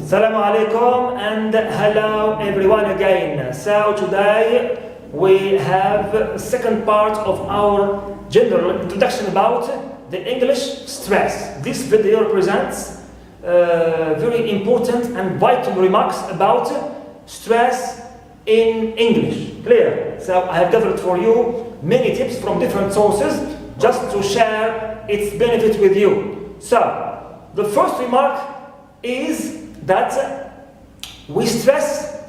Assalamu alaikum and hello everyone again. So today we have the second part of our general introduction about the English stress. This video represents very important and vital remarks about stress in English. Clear? So I have gathered for you many tips from different sources just to share its benefit with you. So the first remark is that we stress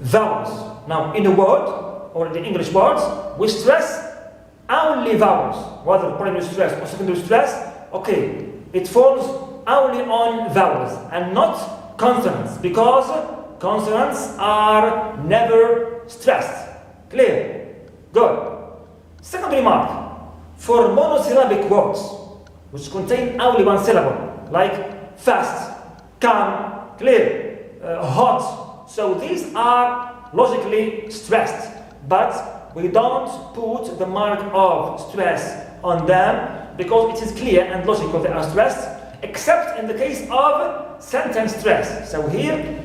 vowels. Now in a word, or in the English words, we stress only vowels, whether primary stress or secondary stress. Okay, it falls only on vowels and not consonants, because consonants are never stressed. Clear? Good. Second remark, for monosyllabic words which contain only one syllable, like fast, calm, clear, hot, so these are logically stressed, but we don't put the mark of stress on them because it is clear and logical they are stressed, except in the case of sentence stress. So here,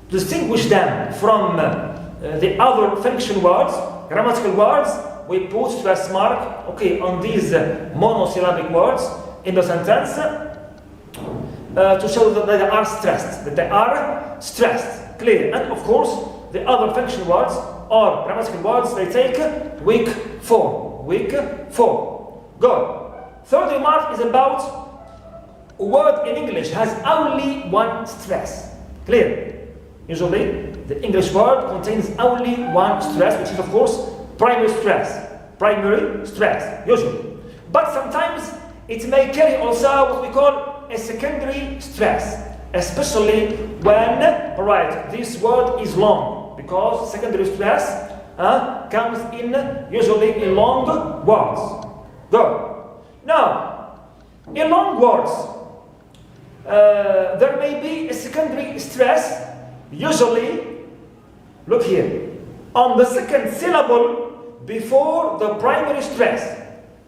distinguish them from the other function words, grammatical words. We put stress mark, okay, on these monosyllabic words in the sentence to show that they are stressed, clear. And of course, the other function words or grammatical words, they take weak form. Good. Third remark is about a word in English has only one stress. Clear? Usually, the English word contains only one stress, which is of course primary stress, usually. But sometimes it may carry also what we call a secondary stress, especially when, this word is long, because secondary stress comes in usually in long words. Good. Now, in long words, there may be a secondary stress, usually, look here, on the second syllable before the primary stress.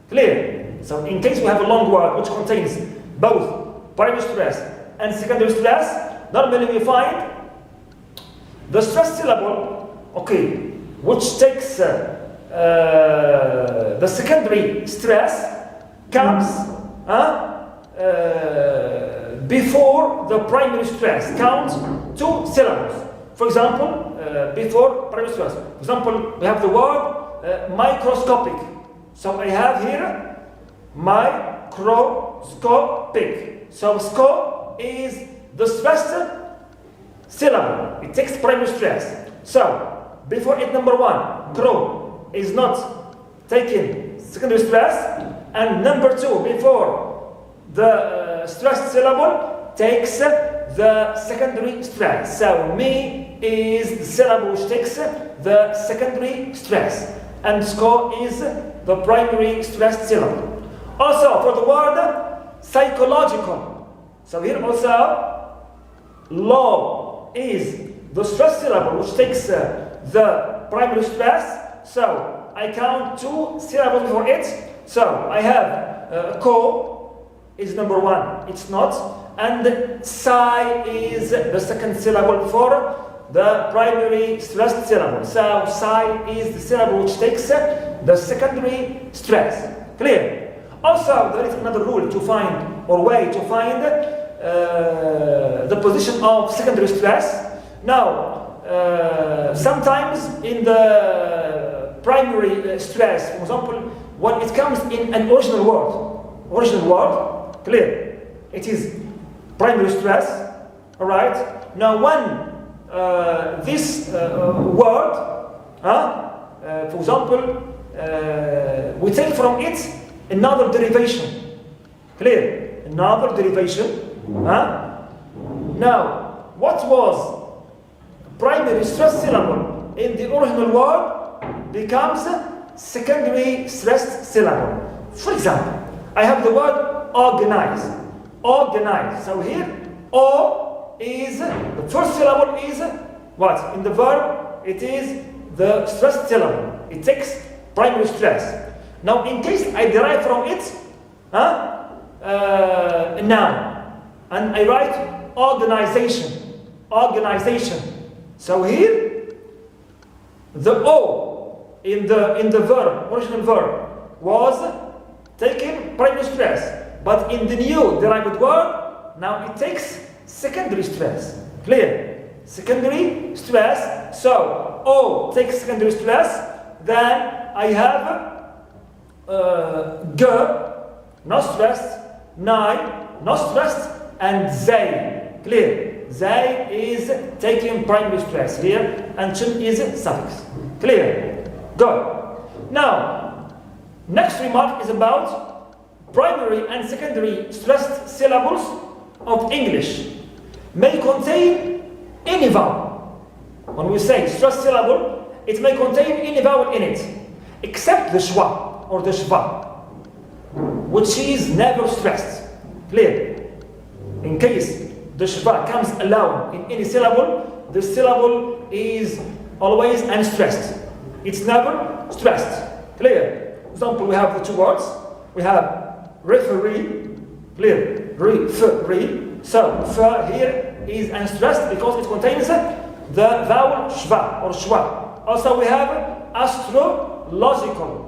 Clear? So in case we have a long word which contains both primary stress and secondary stress, normally we find the stressed syllable, okay, which takes the secondary stress comes before the primary stress. Count 2 syllables. For example, before primary stress. For example, we have the word microscopic. So I have here microscopic. So sco is the stressed syllable. It takes primary stress. So before it, number 1, cro is not taking secondary stress, and number 2, before the stressed syllable takes the secondary stress. So me is the syllable which takes the secondary stress, and sco is the primary stressed syllable. Also for the word psychological, so here also law is the stressed syllable which takes the primary stress. So I count 2 syllables before it. So I have ko is number 1, it's not, and psi is the second syllable for the primary stressed syllable. So psi is the syllable which takes the secondary stress. Clear? Also, there is another rule to find, or way to find the position of secondary stress. Now, sometimes in the primary stress, for example, when it comes in an original word, clear, it is primary stress, alright? Now when this word, for example, we take from it another derivation, clear, another derivation, Now, what was primary stressed syllable in the original word becomes secondary stressed syllable. For example, I have the word organize. Organize. So here, O is, the first syllable is what? In the verb, it is the stressed syllable. It takes primary stress. Now, in case I derive from it a noun, and I write organization. Organization. So here, the O in the verb, original verb, was taking primary stress. But in the new derived word, now it takes secondary stress. Clear? Secondary stress. So O takes secondary stress. Then I have G, not stressed, nine, not stressed, and Zay. Clear? Zay is taking primary stress here, and Chin is suffix. Clear? Good. Now, next remark is about primary and secondary stressed syllables of English may contain any vowel. When we say stressed syllable, it may contain any vowel in it, except the schwa or the shva, which is never stressed. Clear? In case the shva comes alone in any syllable, the syllable is always unstressed. It's never stressed. Clear? For example, we have the two words. We have referee. Clear? Referee. So, fa here is unstressed because it contains the vowel shva or shwa. Also, we have astrological.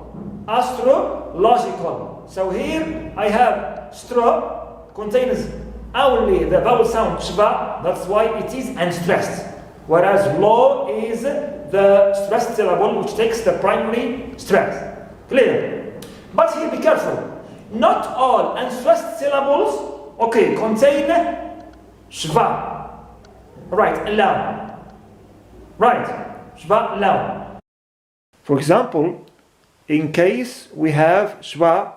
Astrological. So here I have stro contains only the vowel sound shva. That's why it is unstressed. Whereas lo is the stressed syllable which takes the primary stress. Clear? But here be careful. Not all unstressed syllables, okay, contain shva. Right, alone. Right, shva alone. For example, in case we have shva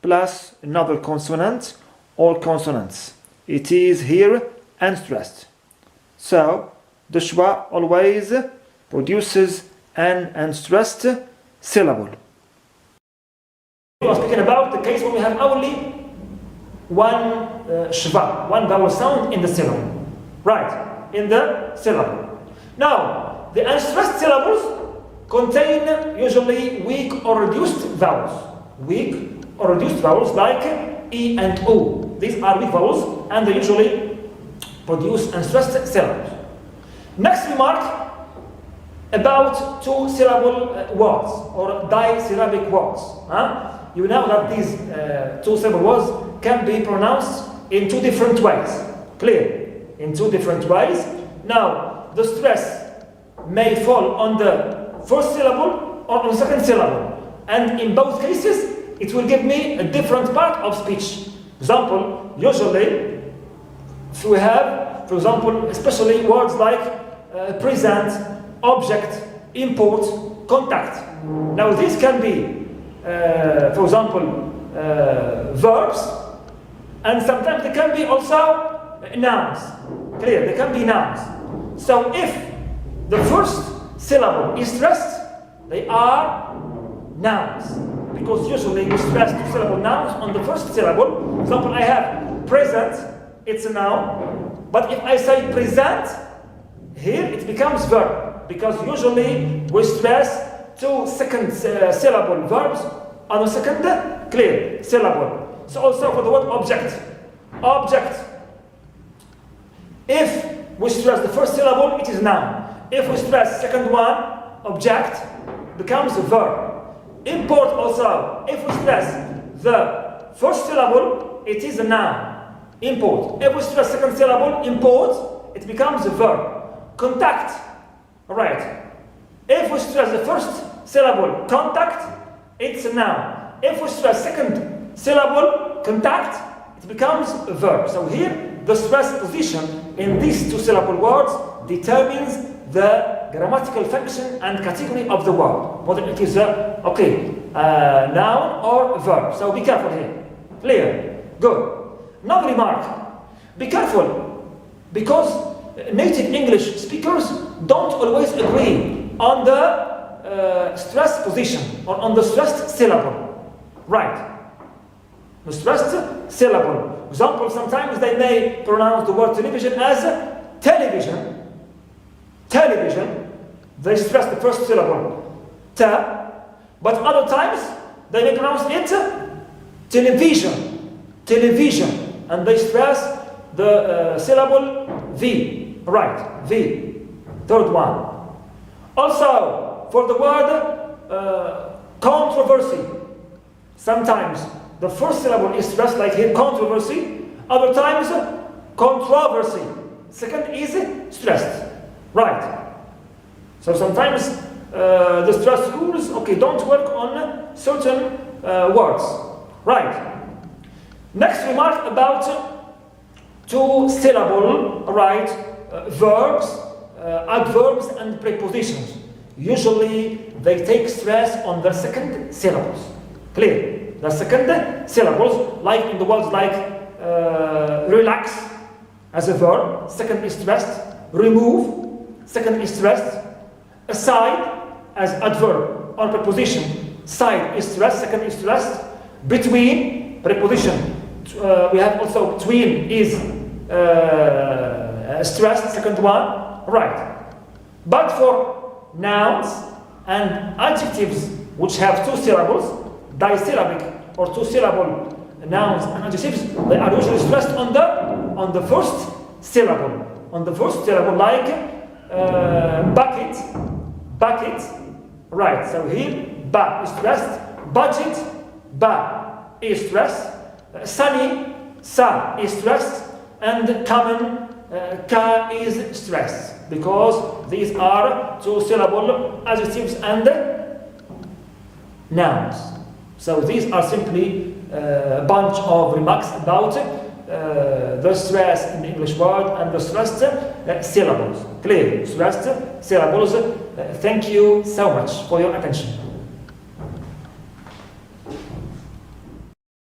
plus another consonant or consonants, it is here unstressed. So the shwa always produces an unstressed syllable. We are speaking about the case when we have only one shva, one vowel sound in the syllable. Right, in the syllable. Now, the unstressed syllables contain usually weak or reduced vowels. Weak or reduced vowels like E and O. These are weak vowels and they usually produce unstressed syllables. Next remark about two-syllable words or disyllabic words. You know that these two-syllable words can be pronounced in two different ways. Clear? In two different ways. Now, the stress may fall on the first syllable or on the second syllable. And in both cases, it will give me a different part of speech. Example, usually, if we have, for example, especially words like present, object, import, contact. Now, these can be, for example, verbs, and sometimes they can be also nouns. Clear? They can be nouns. So if the first syllable is stressed, they are nouns. Because usually we stress two-syllable nouns on the first syllable. For example, I have present, it's a noun. But if I say present, here it becomes verb. Because usually we stress two second syllable verbs on the second clear syllable. So also for the word object. Object. If we stress the first syllable, it is noun. If we stress second one, object, becomes a verb. Import also, if we stress the first syllable, it is a noun. Import. If we stress second syllable, import, it becomes a verb. Contact. Alright. If we stress the first syllable, contact, it's a noun. If we stress second syllable, contact, it becomes a verb. So here, the stress position in these two-syllable words determines the grammatical function and category of the word, whether it is a noun or a verb. So be careful here. Clear? Good. Another remark. Be careful, because native English speakers don't always agree on the stress position or on the stressed syllable. Right. The stressed syllable. Example, sometimes they may pronounce the word television as television. Television. They stress the first syllable, ta. But other times, they may pronounce it television. Television. And they stress the syllable V. Right, V. Third one. Also, for the word controversy, sometimes the first syllable is stressed, like here, controversy. Other times, controversy. Second is stressed. Right. So sometimes the stress rules, okay, don't work on certain words. Right. Next remark about two-syllable, right, verbs, adverbs, and prepositions. Usually, they take stress on the second syllables. Clear? The second syllables, like in the words like relax as a verb, second is stressed. Remove, second is stressed. Aside as adverb or preposition, side is stressed, second is stressed. Between, preposition, we have also tween is stressed, second one, right. But for nouns and adjectives which have two syllables, disyllabic or two-syllable nouns and adjectives, they are usually stressed on the first syllable. On the first syllable, like bucket, bucket, right. So here, ba is stressed, budget, ba is stressed, sunny, sa is stressed, and common, ka is stressed, because these are two-syllable adjectives and nouns. So these are simply a bunch of remarks about the stress in the English word and the stressed syllables. Clear? Stressed syllables. Thank you so much for your attention.